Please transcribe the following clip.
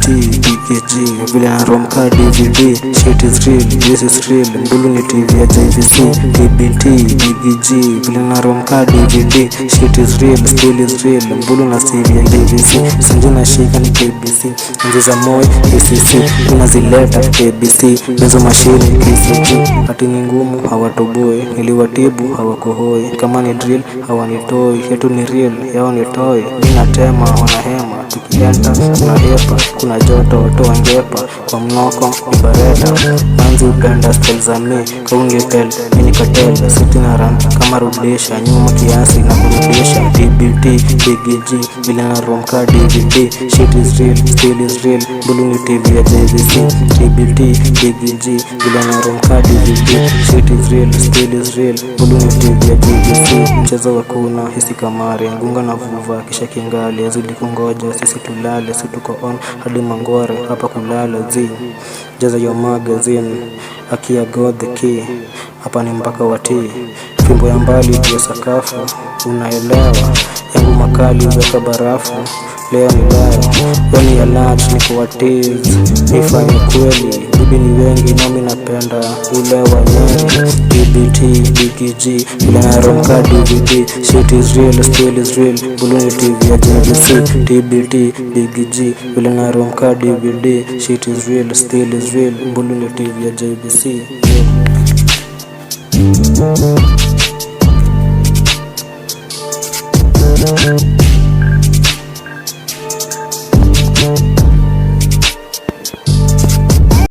BKG vile na romka DVD. Shit is real, this is real. Mbulu ni TV ya JVC. BKG vile na romka DVD. Shit is real, still is real. Mbulu na TV ya JVC. Sanji na shika ni KBC. Nje za Moi KCC tunazileta KBC. Benzo mashini KCG. Hati ni ngumu hawatoboi, niliwatibu hawakohoi. Kama ni drill hawanitoi, yetu ni real yao ni toy. Ninatema wanahema, tukienda kuna hepa, kuna joto toa ngepa. Kwa mnoko ni bareta, manzi upenda style za me. Kaunge tel, mini katel, siti na run kama rudisha, nyuma kiasi na kurudisha. TBT, BKG, vile na romka DVD. Shit is real, still is real. Mbulu ni TV ya JVC. TBT, BKG, vile na romka DVD. Shit is real, still is real. Mbulu ni TV ya JVC. Mchezo wa kuna hisi kamari, ngunga na vuva kisha kingali. Azidi kungoja, sisi tulale, si tuko on hadi mangware, hapa kulala zi. Jaza your magazine, akia God the key. Hapa ni mpaka watii, fimbo ya mbali juu sakafu. Unaelewa, yangu makali weka barafu. Leo ni leo, yani ya lunch niko watiz. Nifanye kweli, bibi ni wengi nami napenda ule wa nyeri. TBT, BKG, vile na romka DVD. Shit is real, still is real. Mbulu ni TV ya JVC. TBT, BKG, vile na romka DVD. Shit is real, still is real. Mbulu ni TV ya JVC.